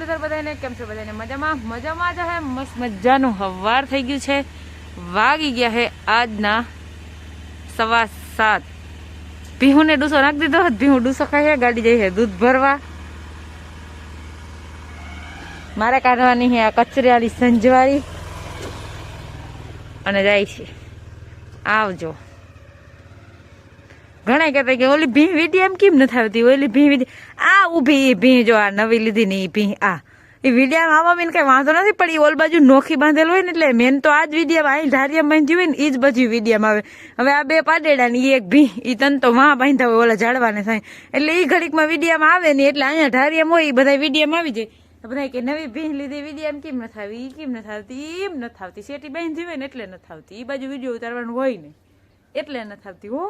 મુરલીધર બધાને કેમ છો? બધાને મજામાં જ હે. મસ્ત મજાનું હવાર થઈ ગયું છે. વાગી ગયા છે આજના 7:15. ભીહુને ડૂસો નાખી દીધો. ભીહુ ડૂસો ખાય છે. ગાડી જઈ છે દૂધ ભરવા. મારે કાઢવાની છે આ કચરિયાળી સંજવારી અને જાય છે. આવજો. ઘણા કહેતા કે ઓલી ભીહ વિડીયો એમ કેમ નથી આવતી? ઓલી ભીહ વિડીયો આ ઊભી ભીહ જો આ નવી લીધી ને એ ભીહ આ એ વિડીયામાં આવવા મેં કઈ વાંધો નથી પડી. ઓલ બાજુ નોખી બાંધેલ હોય ને એટલે મેન તો આ જ વિડીયામાં અહીં ધારિયા બાંધી હોય ને એ જ બધી વિડીયામાં આવે. હવે આ બે પાડેડા ને એક ભીહ એ તન તો વાં બાંધ્યા હોય ઓલા ઝાડવાને થાય એટલે એ ઘડીકમાં વિડીયામાં આવે ને એટલે અહીંયા ધારિયામાં હોય એ બધા વિડીયામાં આવી જાય. બધા કે નવી ભીહ લીધી વિડીયો એમ કેમ નથી આવી? એ કેમ નથી આવતી? એમ નથી આવતી. શેટી બાંધી હોય ને એટલે નથી આવતી. એ બાજુ વિડીયો ઉતારવાનું હોય ને એટલે નથી આવતી. હો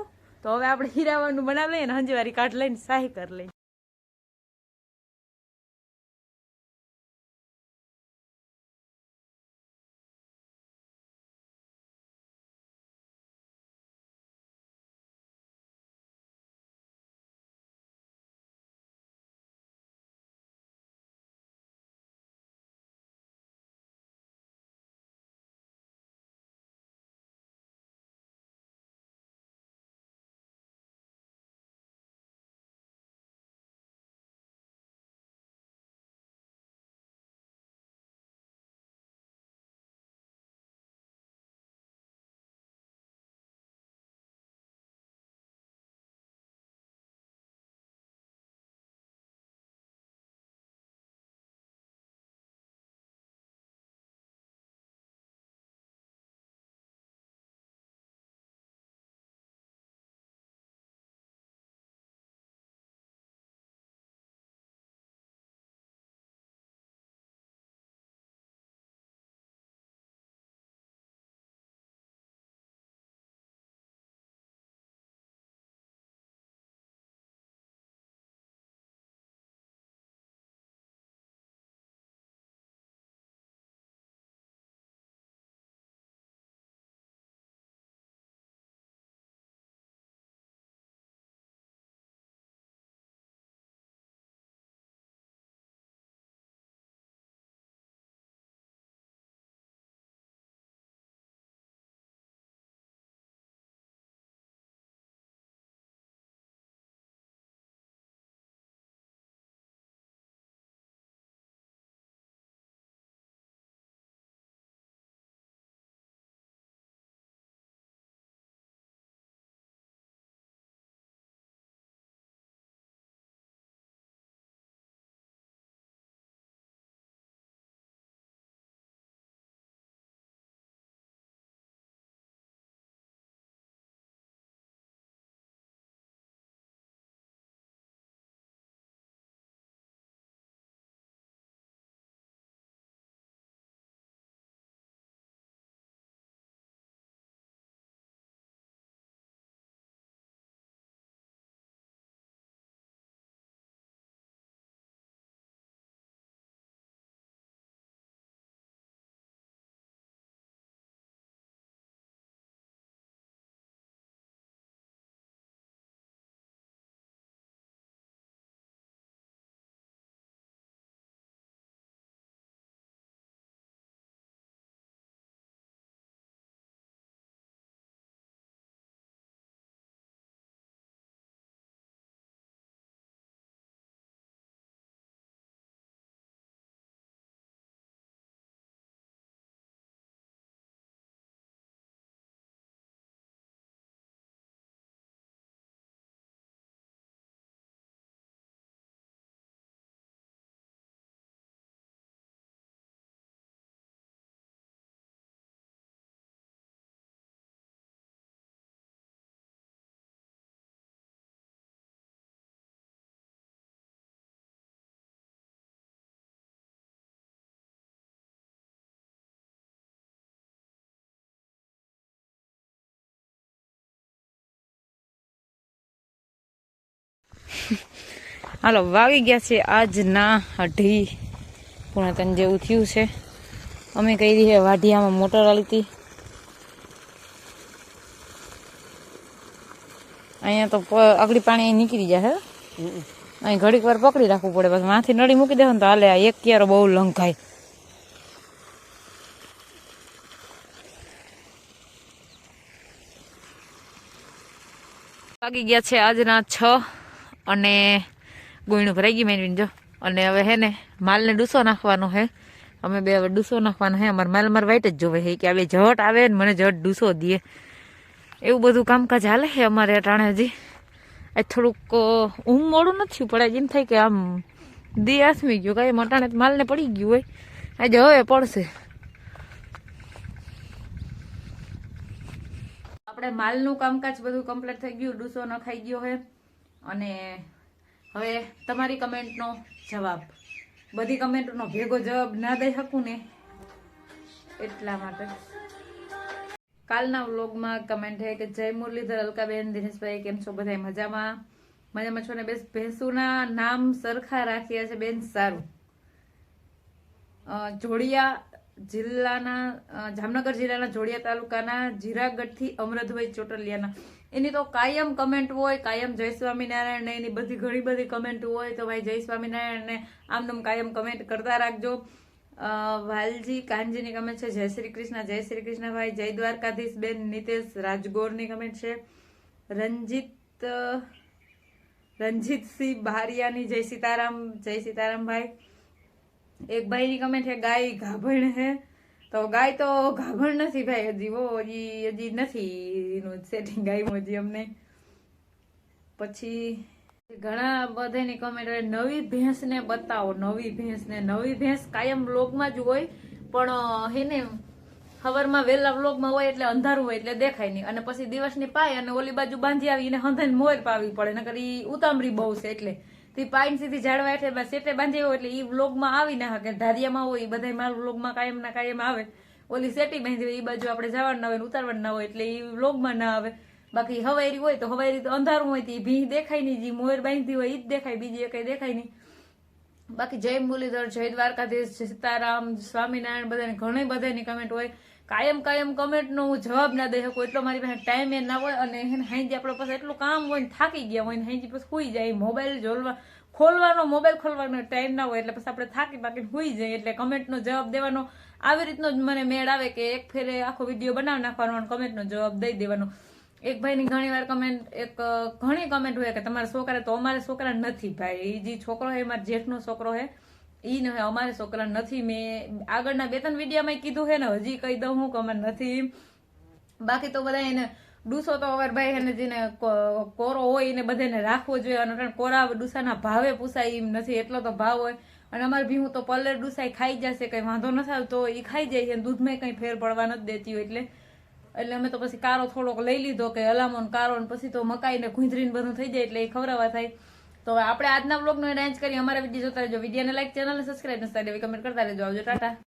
તો હવે આપણે હીરાવાનું બનાવી લઈએ ને હંજવારી કાઢ લઈને શાહી કરી લઈએ. હાલો વાગી ગયા છે આજના 2:30 જેવું થયું છે. અમે કરી છે વાઢિયામાં મોટર આલી હતી. અહીંયા તો આગળ પાણી નીકળી જાય હે અહીં ઘડીક વાર પકડી રાખવું પડે, બસ માથી નળી મૂકી દેવો ને તો હાલે. આ એક ક્યારો બહુ લંઘાય. વાગી ગયા છે આજના 6 અને ગુયણું ભરાઈ ગયું મેનવીન જો. અને હવે હે ને માલને ડૂસો નાખવાનો હે. અમે બે હવે ડૂસો નાખવાનો હે. મારે માલ વાઈટ જ જોવે હે કે હવે ઝટ આવે ને મને ઝટ ડૂસો દે. એવું બધું કામકાજ હાલે છે અમારે અટાણે. હજી આ થોડુંક ઊંઘ મોડું નથી પડે, એમ થાય કે આમ દી આસમી ગયું કાંઈ મટાણે માલને પડી ગયું હોય. આજે હવે પડશે. આપણે માલનું કામકાજ બધું કમ્પ્લીટ થઈ ગયું, ડૂસો નખાઈ ગયો છે. અને હવે તમારી કમેન્ટનો જવાબ, બધી કમેન્ટનો ભેગો જવાબ ના દઈ શકું ને એટલા માટે. કાલના વ્લોગમાં કમેન્ટ છે કે જય મુરલીધર, અલકાબેન, દિનેશભાઈ કેમ છો? બધા મજામાં? મજામાં છો ને? બેસ ભેંસુના નામ સરખા રાખ્યા છે બેન, સારું. જોડિયા જિલ્લાના, જામનગર જિલ્લાના જોડિયા તાલુકાના જીરાગઢથી અમરતભાઈ ચોટલિયાના, એની તો કાયમ કમેન્ટ હોય, કાયમ જય સ્વામિનારાયણ ને એની બધી ઘણી બધી કમેન્ટ હોય. તો ભાઈ જય સ્વામિનારાયણ ને આમ કાયમ કમેન્ટ કરતા રાખજો. વાલજી કાનજીની કમેન્ટ છે જય શ્રી કૃષ્ણ, જય શ્રી કૃષ્ણ ભાઈ. જય દ્વારકાધીશ બેન નિતેશ રાજગોરની કમેન્ટ છે. રંજીતસિંહ બહારિયાની જય સીતારામ, જય સીતારામ ભાઈ. એક ભાઈની કમેન્ટ છે ગાય ગાભણ હે. તો ગાય તો ગાભણ નથી ભાઈ, હજી નથી એનું સેટિંગ આવ્યું હજી અમને. પછી ઘણા બધાની કમેન્ટ હોય નવી ભેંસ ને બતાવો, નવી ભેંસ ને. નવી ભેંસ કાયમ વ્લોગમાં જ હોય, પણ હે ને સવારમાં વહેલા વ્લોગમાં હોય એટલે અંધારું હોય એટલે દેખાય નહીં. અને પછી દિવસની પાય અને ઓલી બાજુ બાંધી આવી એને હંધાઈને મોર પાવી પડે, નકર ઈ ઉતામળી બહુ છે એટલે તે પાઈન સીધી ઝાડવા હેઠે સેટે બાંધી હોય એટલે ઈ વ્લોગમાં આવી ના શકે. ધારિયામાં હોય એ બધા માલ વ્લોગમાં કાયમ ના કાયમ આવે. ઓલી સેટી બાંધી હોય એ બાજુ આપણે જવાનું ના હોય, ઉતારવાનું ના હોય એટલે ઈ વ્લોગમાં ના આવે. બાકી હવારી હોય તો હવારી તો અંધારું હોય તો ભીં દેખાય નહીં, જે મોર બાંધી હોય એ જ દેખાય, બીજી કઈ દેખાય નહીં. બાકી જય મુરલીધર, જય દ્વારકાધીશ, જય સીતારામ, સ્વામિનારાયણ, બધાને ઘણી બધાની કમેન્ટ હોય. કાયમ કમેન્ટનો હું જવાબ ના દઈ શકું, એટલો મારી પાસે ટાઈમ એ ના હોય. અને હાંજી આપણે પાસે એટલું કામ હોય ને થાકી ગયા હોય ને હાંજી પછી સુઈ જાય, મોબાઈલ મોબાઈલ ખોલવાનો ટાઈમ ના હોય એટલે પછી આપણે થાકી બાકી સુઈ જાય. એટલે કમેન્ટનો જવાબ દેવાનો આવી રીતનો જ મને મેળ આવે કે એક ફેરે આખો વિડીયો બનાવી નાખવાનો અને કમેન્ટનો જવાબ દઈ દેવાનો. એક ભાઈની ઘણી વાર ઘણી કમેન્ટ હોય કે તમારા છોકરા, તો અમારે છોકરા નથી ભાઈ. એ જે છોકરો છે મારા જેઠનો છોકરો છે ઈ ને અમારે છોકરા નથી. મેં આગળના 2-3 વિડીયોમાં કીધું છે ને હજી કહી દઉં હું કે અમારે નથી. બાકી તો બધા એને ડૂસો તો હવે ભાઈ એને જેને કોરો હોય એને બધાને રાખવો જોઈએ. અને કોરા ડૂસાના ભાવે પૂછાય એમ નથી, એટલો તો ભાવ હોય. અને અમારે ભીહું તો પલ્લેર ડૂસાઈ ખાઈ જશે, કઈ વાંધો નથી આવતો, એ ખાઈ જાય છે. દૂધમાં કઈ ફેર પડવા નથી દેતી હોય એટલે અમે તો પછી કારો થોડોક લઈ લીધો કે હલામો કારો, પછી તો મકાઈ ને ગુંદરીને બધું થઈ જાય એટલે એ ખવડાવવા થાય. તો આપણે આજના વ્લોગનો રેન્જ કરી. અમારા વિડીયો જોતા રહેજો. વિડીયોને લાઈક, ચેનલને સબસ્ક્રાઈબ નથી કમેન્ટ કરતા રહેજો. આવજો, ટાટા.